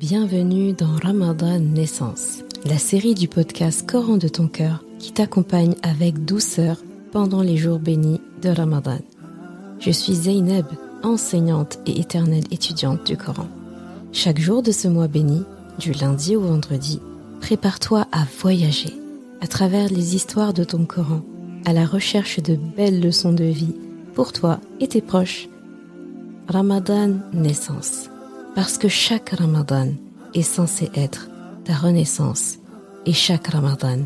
Bienvenue dans Ramadan Naissance, la série du podcast Coran de ton cœur qui t'accompagne avec douceur pendant les jours bénis de Ramadan. Je suis Zeynep, enseignante et éternelle étudiante du Coran. Chaque jour de ce mois béni, du lundi au vendredi, prépare-toi à voyager à travers les histoires de ton Coran, à la recherche de belles leçons de vie pour toi et tes proches. Ramadan Naissance, parce que chaque Ramadan est censé être ta renaissance et chaque Ramadan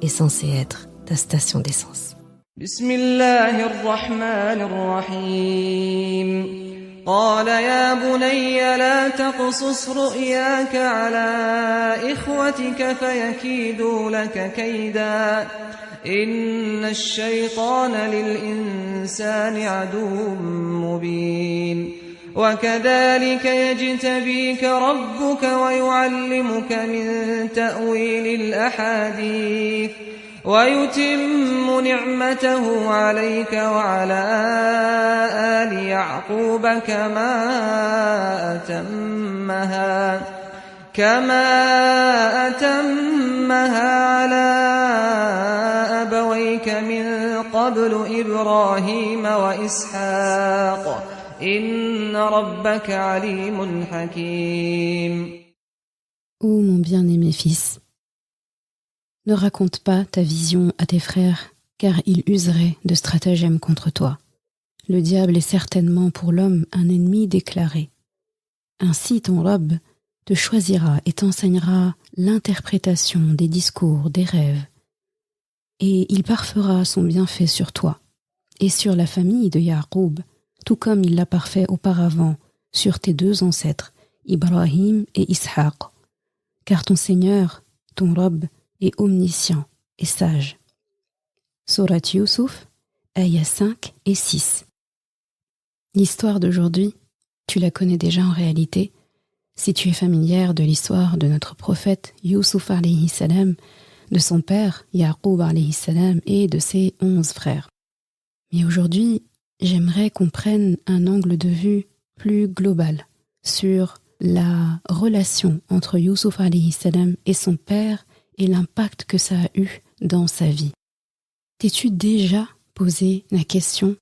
est censé être ta station d'essence. Bismillahirrahmanirrahim. قال يا بني لا تقصص رؤياك على إخوتك فيكيدوا لك كيدا إن الشيطان للإنسان عدو مبين وكذلك يجتبيك ربك ويعلمك من تأويل الأحاديث ويتم نعمته عليك وعلى آل يعقوب كما أتمها على أبويك من قبل إبراهيم وإسحاق إن ربك عليم حكيم. Ô mon bien-aimé fils, ne raconte pas ta vision à tes frères, car ils useraient de stratagèmes contre toi. Le diable est certainement pour l'homme un ennemi déclaré. Ainsi ton Rabb te choisira et t'enseignera l'interprétation des discours, des rêves, et il parfera son bienfait sur toi et sur la famille de Ya'qub, tout comme il l'a parfait auparavant sur tes deux ancêtres, Ibrahim et Ishaq, car ton Seigneur, ton Rabb, est omniscient et sage. Surat Yusuf, ayats 5 et 6. L'histoire d'aujourd'hui, tu la connais déjà en réalité, si tu es familière de l'histoire de notre prophète Yusuf alayhi salam, de son père Ya'qub alayhi salam et de ses 11 frères. Mais aujourd'hui, j'aimerais qu'on prenne un angle de vue plus global sur la relation entre Yusuf alayhi salam et son père et l'impact que ça a eu dans sa vie. T'es-tu déjà posé la question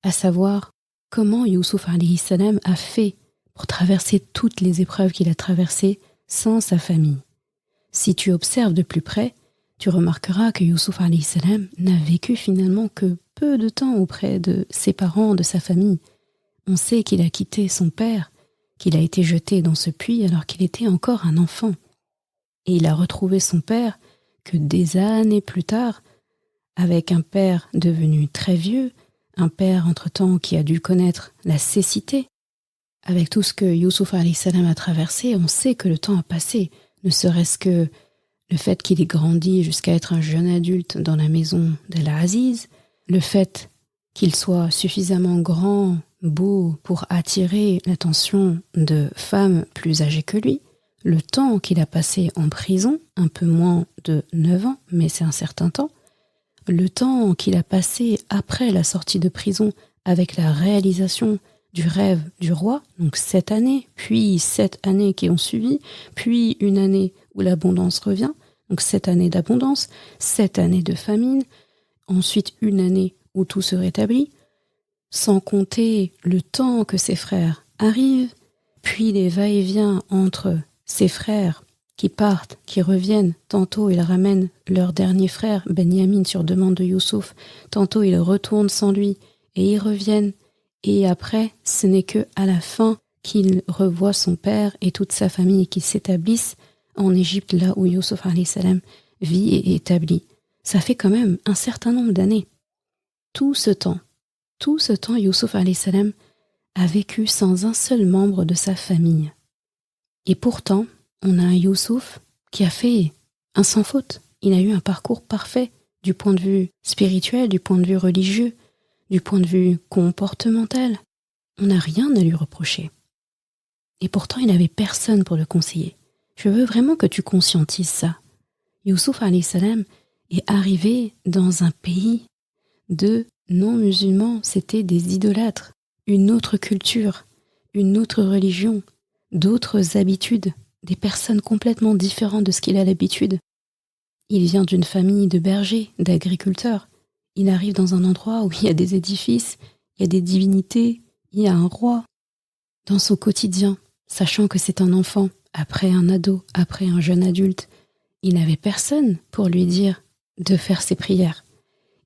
à savoir comment Yusuf alayhi salam a fait pour traverser toutes les épreuves qu'il a traversées sans sa famille? Si tu observes de plus près, tu remarqueras que Yusuf alayhi salam n'a vécu finalement que peu de temps auprès de ses parents, de sa famille. On sait qu'il a quitté son père, qu'il a été jeté dans ce puits alors qu'il était encore un enfant. Et il a retrouvé son père que des années plus tard, avec un père devenu très vieux, un père entre-temps qui a dû connaître la cécité. Avec tout ce que Yusuf alayhi salam a traversé, on sait que le temps a passé, ne serait-ce que le fait qu'il ait grandi jusqu'à être un jeune adulte dans la maison d'Al-Aziz, le fait qu'il soit suffisamment grand, beau pour attirer l'attention de femmes plus âgées que lui, le temps qu'il a passé en prison, un peu moins de 9 ans, mais c'est un certain temps, le temps qu'il a passé après la sortie de prison avec la réalisation du rêve du roi, donc 7 années, puis 7 années qui ont suivi, puis une année où l'abondance revient, donc 7 années d'abondance, 7 années de famine, ensuite une année où tout se rétablit, sans compter le temps que ses frères arrivent, puis les va-et-vient entre ses frères qui partent, qui reviennent, tantôt ils ramènent leur dernier frère, Benyamin, sur demande de Youssouf, tantôt ils retournent sans lui, et ils reviennent, et après, ce n'est que à la fin qu'il revoit son père et toute sa famille qui s'établissent en Égypte, là où Yusuf alayhi salam vit et est établi. Ça fait quand même un certain nombre d'années. Tout ce temps, Yusuf alayhi salam a vécu sans un seul membre de sa famille. Et pourtant, on a un Youssouf qui a fait un sans faute. Il a eu un parcours parfait du point de vue spirituel, du point de vue religieux, du point de vue comportemental. On n'a rien à lui reprocher. Et pourtant, il n'avait personne pour le conseiller. Je veux vraiment que tu conscientises ça. Yusuf alayhi salam est arrivé dans un pays de non-musulmans, c'était des idolâtres, une autre culture, une autre religion, d'autres habitudes, des personnes complètement différentes de ce qu'il a l'habitude. Il vient d'une famille de bergers, d'agriculteurs. Il arrive dans un endroit où il y a des édifices, il y a des divinités, il y a un roi. Dans son quotidien, sachant que c'est un enfant, après un ado, après un jeune adulte, il n'avait personne pour lui dire de faire ses prières.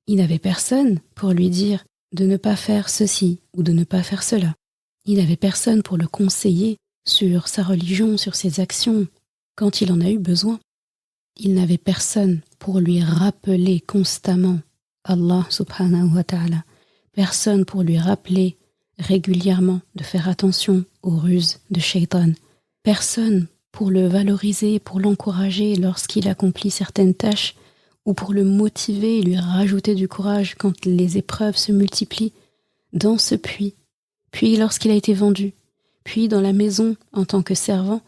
Il n'avait personne pour lui dire de ne pas faire ceci ou de ne pas faire cela. Il n'avait personne pour le conseiller sur sa religion, sur ses actions, quand il en a eu besoin. Il n'avait personne pour lui rappeler constamment Allah subhanahu wa ta'ala. Personne pour lui rappeler régulièrement de faire attention aux ruses de Shaitan. Personne pour le valoriser, pour l'encourager lorsqu'il accomplit certaines tâches ou pour le motiver et lui rajouter du courage quand les épreuves se multiplient. Dans ce puits, puis lorsqu'il a été vendu, puis dans la maison en tant que servant,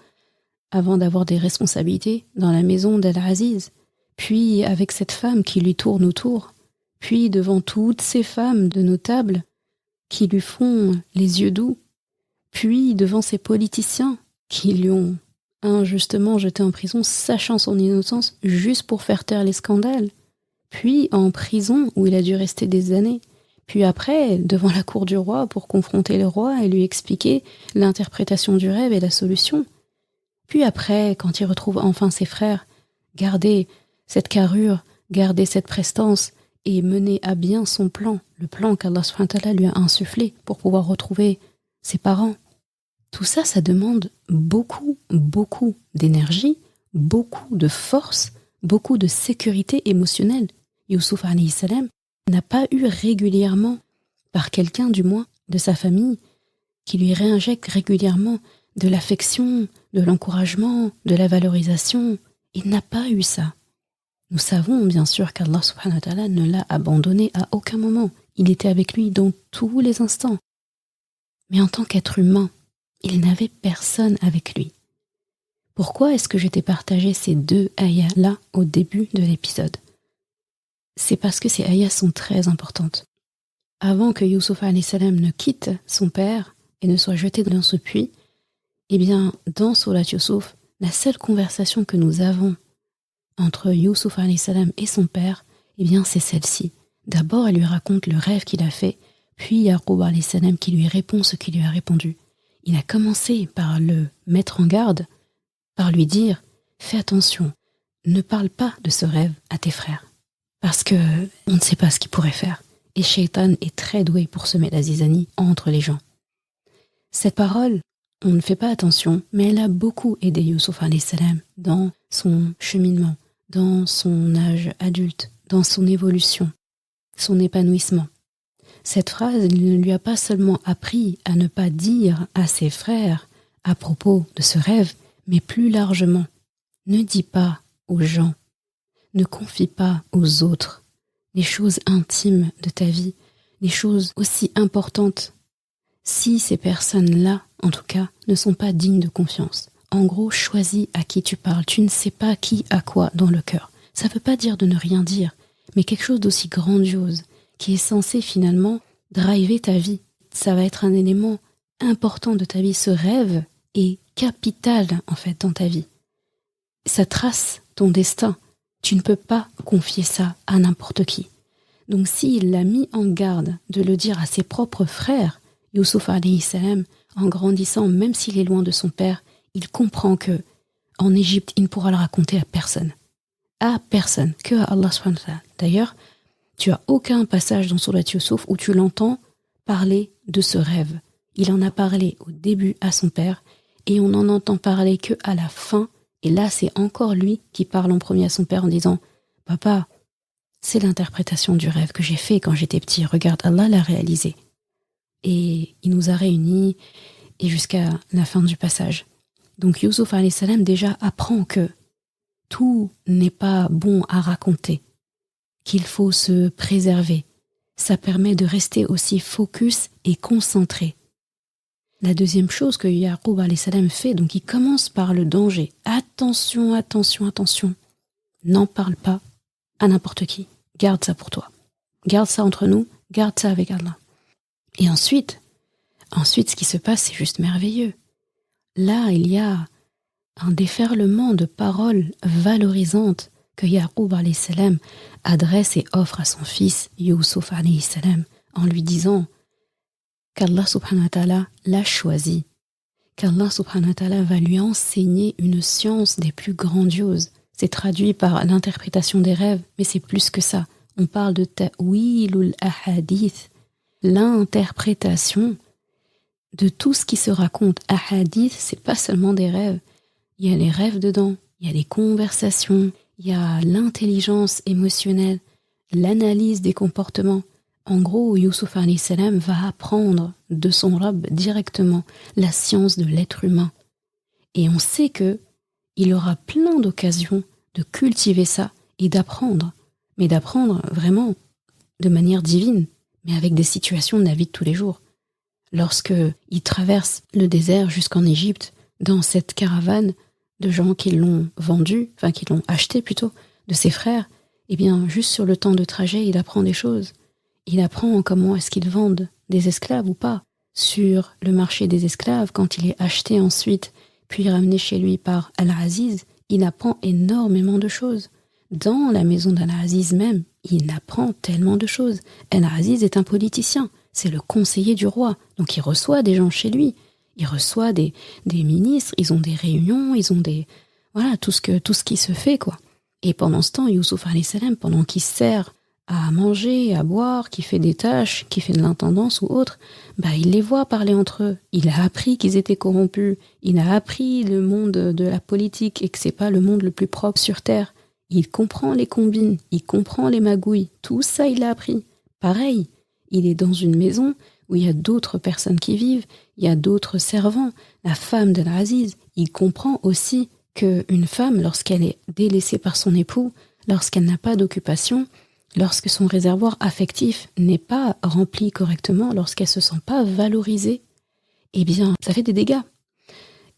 avant d'avoir des responsabilités dans la maison d'Al-Aziz, puis avec cette femme qui lui tourne autour, puis devant toutes ces femmes de notables qui lui font les yeux doux, puis devant ces politiciens qui lui ont injustement jeté en prison, sachant son innocence, juste pour faire taire les scandales, puis en prison où il a dû rester des années, puis après devant la cour du roi pour confronter le roi et lui expliquer l'interprétation du rêve et la solution. Puis après, quand il retrouve enfin ses frères, garder cette carrure, garder cette prestance et mener à bien son plan, le plan qu'Allah subhanahu wa ta'ala lui a insufflé pour pouvoir retrouver ses parents. Tout ça, ça demande beaucoup, beaucoup d'énergie, beaucoup de force, beaucoup de sécurité émotionnelle. Youssouf alayhi salam n'a pas eu régulièrement, par quelqu'un du moins de sa famille, qui lui réinjecte régulièrement de l'affection, de l'encouragement, de la valorisation. Il n'a pas eu ça. Nous savons bien sûr qu'Allah subhanahu wa ta'ala ne l'a abandonné à aucun moment. Il était avec lui dans tous les instants. Mais en tant qu'être humain, il n'avait personne avec lui. Pourquoi est-ce que je t'ai partagé ces deux ayahs-là au début de l'épisode? C'est parce que ces ayahs sont très importantes. Avant que Youssouf alayhi salam ne quitte son père et ne soit jeté dans ce puits, eh bien, dans Surat Youssouf, la seule conversation que nous avons entre Youssouf alayhi salam et son père, eh bien, c'est celle-ci. D'abord, elle lui raconte le rêve qu'il a fait, puis Yaqub alayhi salam qui lui répond ce qu'il lui a répondu. Il a commencé par le mettre en garde, par lui dire « Fais attention, ne parle pas de ce rêve à tes frères, parce que on ne sait pas ce qu'il pourrait faire. » Et Shaitan est très doué pour semer la zizanie entre les gens. Cette parole, on ne fait pas attention, mais elle a beaucoup aidé Youssouf alayhi salam dans son cheminement, dans son âge adulte, dans son évolution, son épanouissement. Cette phrase ne lui a pas seulement appris à ne pas dire à ses frères à propos de ce rêve, mais plus largement, ne dis pas aux gens, ne confie pas aux autres les choses intimes de ta vie, les choses aussi importantes, si ces personnes-là, en tout cas, ne sont pas dignes de confiance. En gros, choisis à qui tu parles. Tu ne sais pas qui a quoi dans le cœur. Ça ne veut pas dire de ne rien dire, mais quelque chose d'aussi grandiose, qui est censé finalement driver ta vie. Ça va être un élément important de ta vie. Ce rêve est capital, en fait, dans ta vie. Ça trace ton destin. Tu ne peux pas confier ça à n'importe qui. Donc s'il l'a mis en garde de le dire à ses propres frères, Youssouf alayhi salam, en grandissant, même s'il est loin de son père, il comprend que en Égypte, il ne pourra le raconter à personne. À personne, que à Allah subhanahu wa ta'ala. D'ailleurs, tu as aucun passage dans Surat Youssouf où tu l'entends parler de ce rêve. Il en a parlé au début à son père et on n'en entend parler que à la fin. Et là, c'est encore lui qui parle en premier à son père en disant « Papa, c'est l'interprétation du rêve que j'ai fait quand j'étais petit. Regarde, Allah l'a réalisé. » Et il nous a réunis et jusqu'à la fin du passage. Donc Youssouf alayhi salam déjà apprend que tout n'est pas bon à raconter, qu'il faut se préserver. Ça permet de rester aussi focus et concentré. La deuxième chose que Yaqub alayhi salam fait, donc il commence par le danger. Attention, attention, attention. N'en parle pas à n'importe qui. Garde ça pour toi. Garde ça entre nous, garde ça avec Allah. Et ensuite, ce qui se passe, c'est juste merveilleux. Là, il y a un déferlement de paroles valorisantes que Yaqub alayhi salam adresse et offre à son fils Youssouf alayhi salam en lui disant qu'Allah subhanahu wa ta'ala l'a choisi, qu'Allah subhanahu wa ta'ala va lui enseigner une science des plus grandioses. C'est traduit par l'interprétation des rêves, mais c'est plus que ça. On parle de ta'wilul ahadith, l'interprétation de tout ce qui se raconte. Ahadith, c'est pas seulement des rêves. Il y a les rêves dedans, il y a les conversations, il y a l'intelligence émotionnelle, l'analyse des comportements. En gros, Youssouf alayhi salam va apprendre de son Rabb directement la science de l'être humain. Et on sait que il aura plein d'occasions de cultiver ça et d'apprendre. Mais d'apprendre vraiment de manière divine, mais avec des situations de la vie de tous les jours. Lorsque il traverse le désert jusqu'en Égypte, dans cette caravane de gens qui l'ont vendu, enfin qui l'ont acheté plutôt, de ses frères, eh bien, juste sur le temps de trajet, il apprend des choses. Il apprend comment est-ce qu'ils vendent des esclaves ou pas. Sur le marché des esclaves, quand il est acheté ensuite, puis ramené chez lui par Al-Aziz, il apprend énormément de choses. Dans la maison d'Al-Aziz même, il apprend tellement de choses. Al-Aziz est un politicien, c'est le conseiller du roi, donc il reçoit des gens chez lui. Il reçoit des ministres, ils ont des réunions, ils ont des... Voilà, tout ce qui se fait, quoi. Et pendant ce temps, Youssouf alayhi salam, pendant qu'il sert à manger, à boire, qui fait des tâches, qui fait de l'intendance ou autre, il les voit parler entre eux. Il a appris qu'ils étaient corrompus, il a appris le monde de la politique et que c'est pas le monde le plus propre sur Terre. Il comprend les combines, il comprend les magouilles, tout ça il a appris. Pareil, il est dans une maison où il y a d'autres personnes qui vivent, il y a d'autres servants. La femme de l'Aziz, il comprend aussi qu'une femme, lorsqu'elle est délaissée par son époux, lorsqu'elle n'a pas d'occupation, lorsque son réservoir affectif n'est pas rempli correctement, lorsqu'elle ne se sent pas valorisée, eh bien, ça fait des dégâts.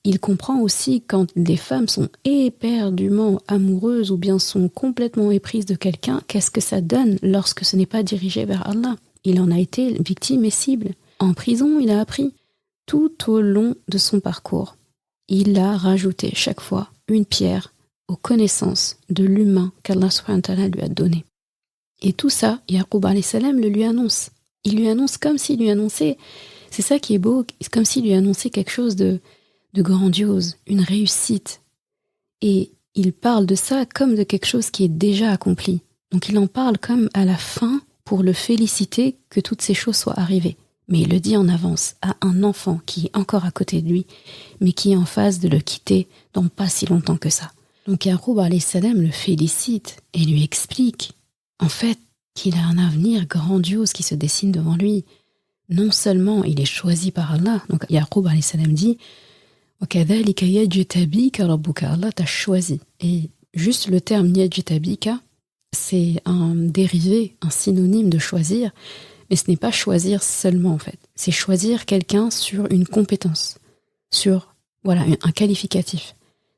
Il comprend aussi quand les femmes sont éperdument amoureuses ou bien sont complètement éprises de quelqu'un, qu'est-ce que ça donne lorsque ce n'est pas dirigé vers Allah. Il en a été victime et cible. En prison, il a appris. Tout au long de son parcours, il a rajouté chaque fois une pierre aux connaissances de l'humain qu'Allah subhanahu wa ta'ala lui a donné. Et tout ça, Yaqub alayhi salam le lui annonce. Il lui annonce comme s'il lui annonçait, c'est ça qui est beau, c'est comme s'il lui annonçait quelque chose de grandiose, une réussite. Et il parle de ça comme de quelque chose qui est déjà accompli. Donc il en parle comme à la fin pour le féliciter que toutes ces choses soient arrivées. Mais il le dit en avance à un enfant qui est encore à côté de lui, mais qui est en phase de le quitter dans pas si longtemps que ça. Donc Yaqub alayhi salam le félicite et lui explique en fait qu'il a un avenir grandiose qui se dessine devant lui. Non seulement il est choisi par Allah, donc Yaqub alayhi salam dit وَكَذَلِكَ يَجْتَبِيكَ رَبُّكَ, Allah t'a choisi. Et juste le terme yajtabika, c'est un dérivé, un synonyme de choisir, mais ce n'est pas choisir seulement en fait. C'est choisir quelqu'un sur une compétence, sur un qualificatif.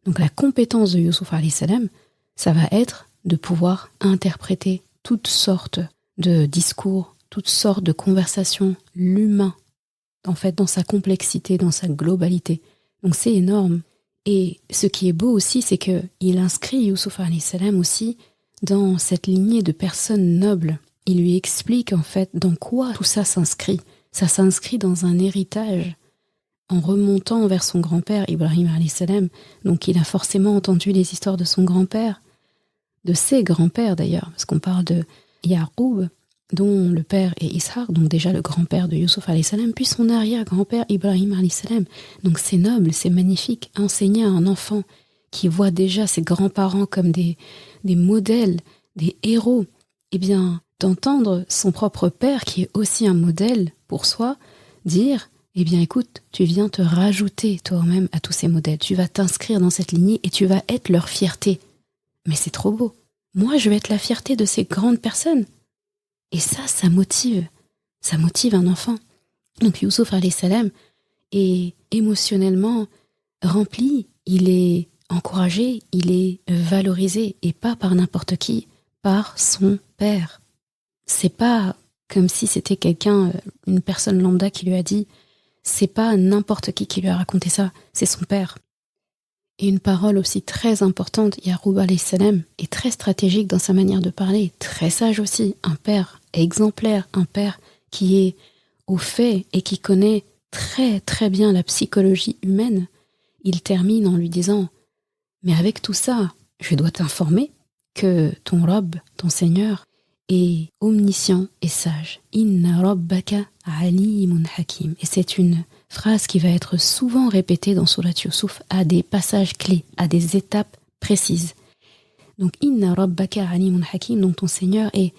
Donc la compétence de Youssouf alayhi salam, ça va être de pouvoir interpréter toutes sortes de discours, toutes sortes de conversations, l'humain, en fait dans sa complexité, dans sa globalité. Donc c'est énorme. Et ce qui est beau aussi, c'est qu'il inscrit Youssouf alayhi salam aussi dans cette lignée de personnes nobles. Il lui explique en fait dans quoi tout ça s'inscrit. Ça s'inscrit dans un héritage en remontant vers son grand-père Ibrahim alayhi salam. Donc il a forcément entendu les histoires de son grand-père, de ses grands-pères d'ailleurs, parce qu'on parle de Yaqub, dont le père est Ishaq, donc déjà le grand-père de Youssouf alayhi salam, puis son arrière-grand-père Ibrahim alayhi salam. Donc c'est noble, c'est magnifique. Enseigner à un enfant qui voit déjà ses grands-parents comme des modèles, des héros, eh bien, d'entendre son propre père, qui est aussi un modèle pour soi, dire « Eh bien, écoute, tu viens te rajouter toi-même à tous ces modèles. Tu vas t'inscrire dans cette lignée et tu vas être leur fierté. » Mais c'est trop beau. Moi, je vais être la fierté de ces grandes personnes. Et ça motive. Ça motive un enfant. Donc, Youssouf alayhi salam est émotionnellement rempli. Il est encouragé, il est valorisé, et pas par n'importe qui, par son père. C'est pas comme si c'était quelqu'un, une personne lambda qui lui a dit, c'est pas n'importe qui lui a raconté ça, c'est son père. Et une parole aussi très importante, Yaqub alayhi salam, est très stratégique dans sa manière de parler, très sage aussi, un père exemplaire, un père qui est au fait et qui connaît très très bien la psychologie humaine. Il termine en lui disant « Mais avec tout ça, je dois t'informer que ton Rabb, ton Seigneur, est omniscient et sage. Inna rabbaka alimun hakim. » Et c'est une phrase qui va être souvent répétée dans Surat Yusuf à des passages clés, à des étapes précises. Donc, Inna rabbaka alimun hakim, donc ton Seigneur est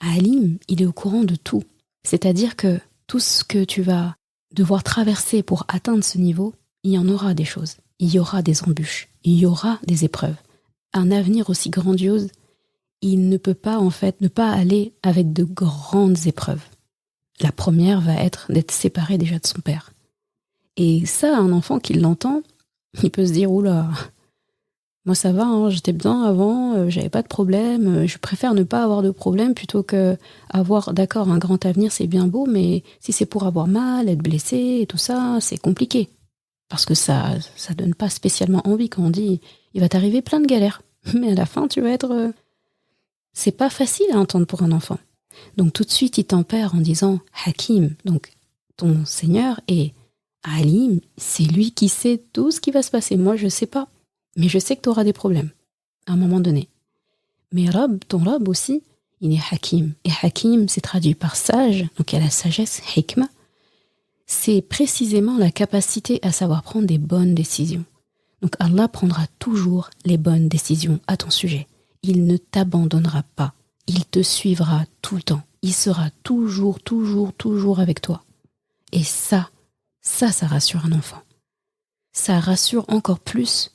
alim, il est au courant de tout. C'est-à-dire que tout ce que tu vas devoir traverser pour atteindre ce niveau, il y en aura des choses. Il y aura des embûches, il y aura des épreuves. Un avenir aussi grandiose, il ne peut pas en fait ne pas aller avec de grandes épreuves. La première va être d'être séparé déjà de son père. Et ça, un enfant qui l'entend, il peut se dire « Oula, moi ça va, hein, j'étais bien avant, j'avais pas de problème, je préfère ne pas avoir de problème plutôt que avoir, d'accord, un grand avenir, c'est bien beau, mais si c'est pour avoir mal, être blessé et tout ça, c'est compliqué. » Parce que ça donne pas spécialement envie quand on dit « il va t'arriver plein de galères, mais à la fin tu vas être… » C'est pas facile à entendre pour un enfant. Donc tout de suite il tempère en disant « Hakim », donc ton Seigneur est Alim, c'est lui qui sait tout ce qui va se passer. Moi je sais pas, mais je sais que tu auras des problèmes à un moment donné. Mais Rabb, ton Rabb aussi, il est Hakim. Et Hakim, c'est traduit par sage, donc il y a la sagesse, hikma. C'est précisément la capacité à savoir prendre des bonnes décisions. Donc Allah prendra toujours les bonnes décisions à ton sujet. Il ne t'abandonnera pas. Il te suivra tout le temps. Il sera toujours, toujours, toujours avec toi. Et ça rassure un enfant. Ça rassure encore plus.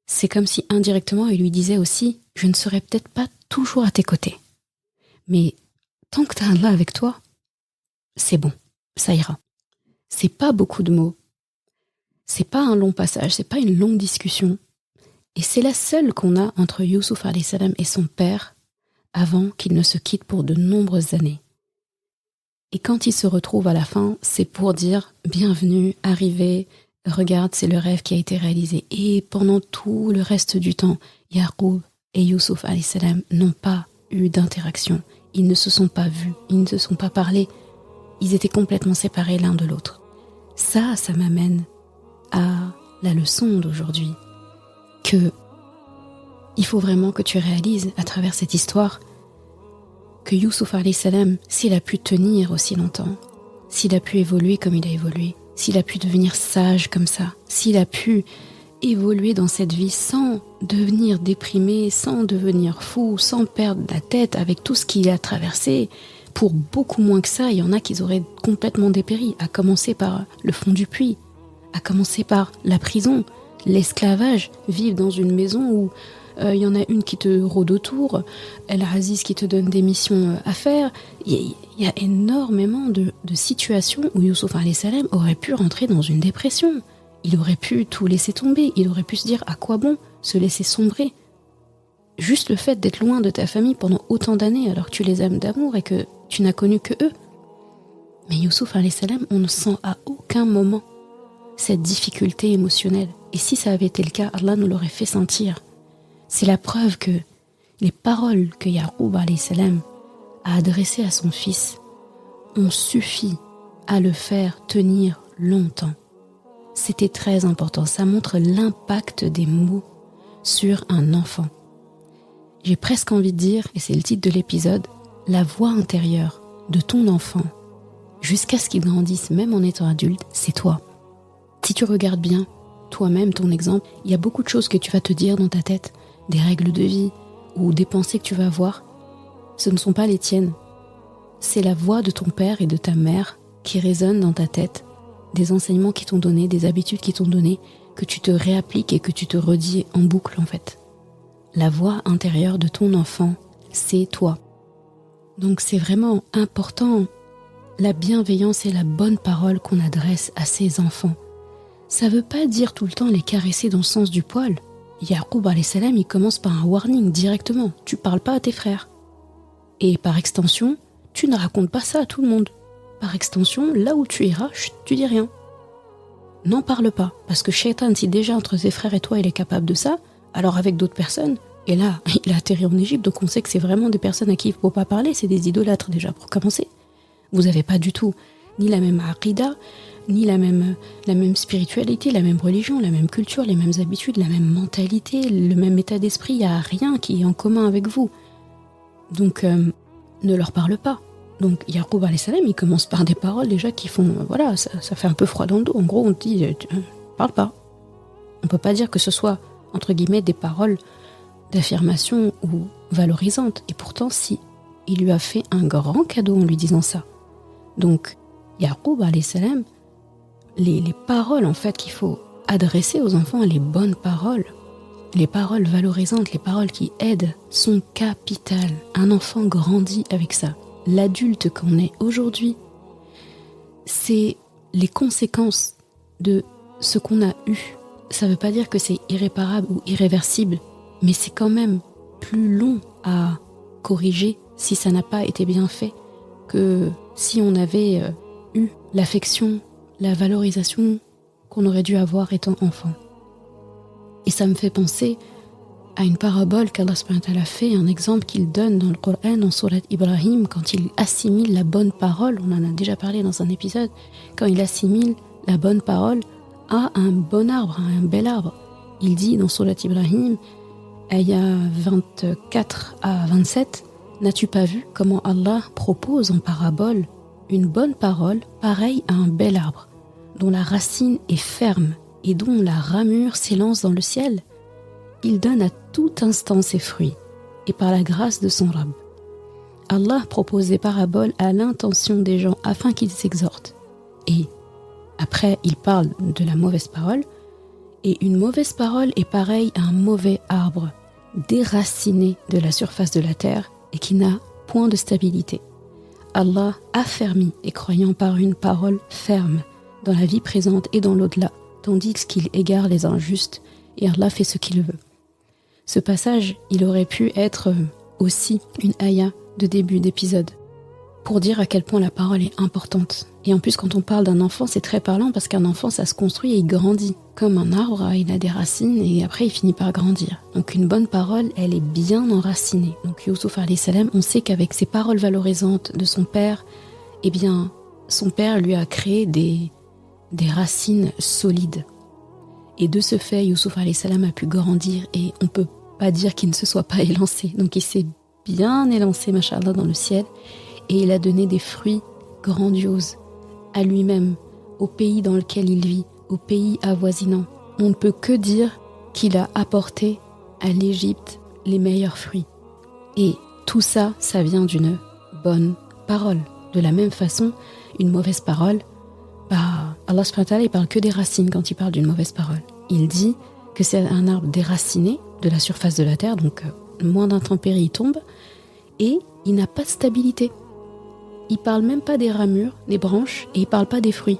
C'est comme si indirectement il lui disait aussi « Je ne serai peut-être pas toujours à tes côtés. Mais tant que tu as Allah avec toi, c'est bon, ça ira. » C'est pas beaucoup de mots. C'est pas un long passage, c'est pas une longue discussion. Et c'est la seule qu'on a entre Yusuf alayhi salam et son père avant qu'ils ne se quittent pour de nombreuses années. Et quand ils se retrouvent à la fin, c'est pour dire « Bienvenue, arrivez, regarde, c'est le rêve qui a été réalisé. » Et pendant tout le reste du temps, Yaqub et Yusuf alayhi salam n'ont pas eu d'interaction. Ils ne se sont pas vus, ils ne se sont pas parlé. Ils étaient complètement séparés l'un de l'autre. Ça m'amène à la leçon d'aujourd'hui. Que il faut vraiment que tu réalises à travers cette histoire que Yusuf alayhi salam, s'il a pu tenir aussi longtemps, s'il a pu évoluer comme il a évolué, s'il a pu devenir sage comme ça, s'il a pu évoluer dans cette vie sans devenir déprimé, sans devenir fou, sans perdre la tête avec tout ce qu'il a traversé, pour beaucoup moins que ça, il y en a qui auraient complètement dépéri, à commencer par le fond du puits, à commencer par la prison, l'esclavage, vivre dans une maison où il y en a une qui te rôde autour, El Aziz qui te donne des missions à faire. Il y a énormément de situations où Yusuf alayhi salam aurait pu rentrer dans une dépression. Il aurait pu tout laisser tomber, il aurait pu se dire à quoi bon se laisser sombrer. Juste le fait d'être loin de ta famille pendant autant d'années alors que tu les aimes d'amour et que tu n'as connu que eux. Mais Yusuf alayhi salam, on ne sent à aucun moment cette difficulté émotionnelle. Et si ça avait été le cas, Allah nous l'aurait fait sentir. C'est la preuve que les paroles que Yaqub alayhi salam a adressées à son fils ont suffi à le faire tenir longtemps. C'était très important. Ça montre l'impact des mots sur un enfant. J'ai presque envie de dire, et c'est le titre de l'épisode, la voix intérieure de ton enfant, jusqu'à ce qu'il grandisse, même en étant adulte, c'est toi. Si tu regardes bien, toi-même, ton exemple, il y a beaucoup de choses que tu vas te dire dans ta tête, des règles de vie ou des pensées que tu vas avoir. Ce ne sont pas les tiennes. C'est la voix de ton père et de ta mère qui résonne dans ta tête, des enseignements qui t'ont donné, des habitudes qui t'ont donné, que tu te réappliques et que tu te redis en boucle en fait. La voix intérieure de ton enfant, c'est toi. Donc c'est vraiment important, la bienveillance et la bonne parole qu'on adresse à ses enfants. Ça veut pas dire tout le temps les caresser dans le sens du poil. Yaqub alayhi salam, il commence par un warning directement. Tu parles pas à tes frères. Et par extension, tu ne racontes pas ça à tout le monde. Par extension, là où tu iras, tu dis rien. n'en parle pas. Parce que Shaitan, si déjà entre tes frères et toi, il est capable de ça, alors avec d'autres personnes, et là, il a atterri en Égypte, donc on sait que c'est vraiment des personnes à qui il ne faut pas parler, c'est des idolâtres déjà, pour commencer. Vous n'avez pas du tout ni la même aqida, ni la même spiritualité, la même religion, la même culture, les mêmes habitudes, la même mentalité, le même état d'esprit, il n'y a rien qui est en commun avec vous. Donc, ne leur parle pas. Donc, Yaqub alayhi salam, il commence par des paroles déjà qui font, voilà, ça fait un peu froid dans le dos. En gros, on dit, parle pas. On ne peut pas dire que ce soit, entre guillemets, des paroles d'affirmation ou valorisantes. Et pourtant, si, il lui a fait un grand cadeau en lui disant ça. Donc, Yaqub alayhi salam, les paroles en fait qu'il faut adresser aux enfants, les bonnes paroles, les paroles valorisantes, les paroles qui aident sont capitales. Un enfant grandit avec ça. L'adulte qu'on est aujourd'hui, c'est les conséquences de ce qu'on a eu. Ça ne veut pas dire que c'est irréparable ou irréversible, mais c'est quand même plus long à corriger si ça n'a pas été bien fait que si on avait eu l'affection, la valorisation qu'on aurait dû avoir étant enfant. Et ça me fait penser à une parabole qu'Allah subhanahu wa ta'ala fait, un exemple qu'il donne dans le Coran, dans Surat Ibrahim, quand il assimile la bonne parole, on en a déjà parlé dans un épisode, quand il assimile la bonne parole à un bon arbre, à un bel arbre. Il dit dans Surat Ibrahim, ayah 24 à 27, « N'as-tu pas vu comment Allah propose en parabole une bonne parole pareille à un bel arbre, dont la racine est ferme et dont la ramure s'élance dans le ciel ? Il donne à tout instant ses fruits, et par la grâce de son Rabb. Allah propose des paraboles à l'intention des gens afin qu'ils s'exhortent. Et après, il parle de la mauvaise parole, et une mauvaise parole est pareille à un mauvais arbre, déraciné de la surface de la terre et qui n'a point de stabilité. Allah affermit les croyants par une parole ferme dans la vie présente et dans l'au-delà, tandis qu'il égare les injustes et Allah fait ce qu'il veut. Ce passage, il aurait pu être aussi une ayah de début d'épisode pour dire à quel point la parole est importante. Et en plus, quand on parle d'un enfant, c'est très parlant parce qu'un enfant, ça se construit et il grandit. Comme un arbre, il a des racines et après, il finit par grandir. Donc une bonne parole, elle est bien enracinée. Donc Youssouf alayhi salam, on sait qu'avec ses paroles valorisantes de son père, eh bien, son père lui a créé des racines solides. Et de ce fait, Youssouf alayhi salam a pu grandir et on peut pas dire qu'il ne se soit pas élancé. Donc il s'est bien élancé, machallah, dans le ciel. Et il a donné des fruits grandioses à lui-même, au pays dans lequel il vit, au pays avoisinant. On ne peut que dire qu'il a apporté à l'Égypte les meilleurs fruits. Et tout ça, ça vient d'une bonne parole. De la même façon, une mauvaise parole, Allah subhanahu wa ta'ala, il parle que des racines quand il parle d'une mauvaise parole. Il dit que c'est un arbre déraciné de la surface de la terre, donc moins d'intempéries il tombe, et il n'a pas de stabilité. Il parle même pas des ramures, des branches, et il parle pas des fruits.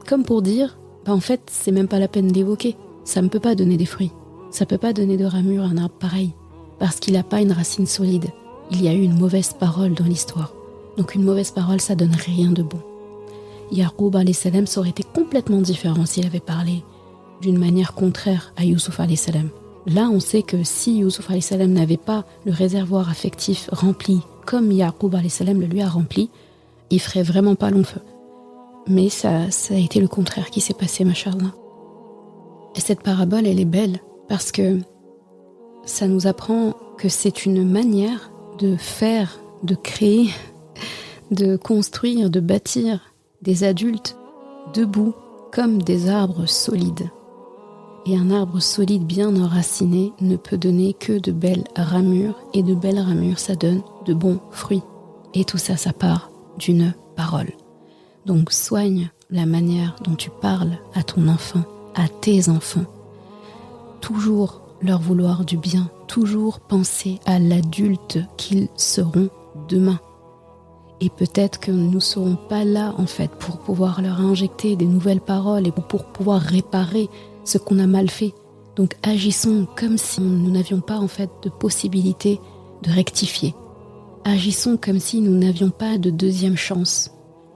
Comme pour dire, en fait, c'est même pas la peine d'évoquer. Ça ne peut pas donner des fruits. Ça peut pas donner de ramures à un arbre pareil, parce qu'il n'a pas une racine solide. Il y a eu une mauvaise parole dans l'histoire. Donc une mauvaise parole, ça donne rien de bon. Yaqub alayhi salam, ça aurait été complètement différent s'il avait parlé d'une manière contraire à Youssouf alayhi salam. Là, on sait que si Youssouf alayhi salam n'avait pas le réservoir affectif rempli comme Yaqub alayhi salam le lui a rempli, il ferait vraiment pas long feu. Mais ça a été le contraire qui s'est passé, machallah. Et cette parabole, elle est belle parce que ça nous apprend que c'est une manière de faire, de créer, de construire, de bâtir des adultes debout comme des arbres solides. Et un arbre solide bien enraciné ne peut donner que de belles ramures, et de belles ramures, ça donne de bons fruits. Et tout ça, ça part d'une parole. Donc soigne la manière dont tu parles à ton enfant, à tes enfants. Toujours leur vouloir du bien, toujours penser à l'adulte qu'ils seront demain. Et peut-être que nous ne serons pas là, en fait, pour pouvoir leur injecter des nouvelles paroles et pour pouvoir réparer ce qu'on a mal fait. Donc agissons comme si nous n'avions pas, en fait, de possibilité de rectifier. Agissons comme si nous n'avions pas de deuxième chance.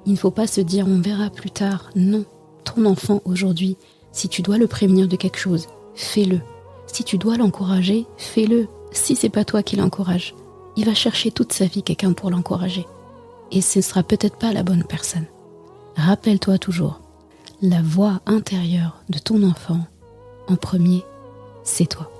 Il ne faut pas se dire on verra plus tard. Non, ton enfant aujourd'hui. Si tu dois le prévenir de quelque chose, fais-le. Si tu dois l'encourager, fais-le. Si c'est pas toi qui l'encourage, il va chercher toute sa vie quelqu'un pour l'encourager. Et ce ne sera peut-être pas la bonne personne. Rappelle-toi toujours, la voix intérieure de ton enfant, en premier, c'est toi.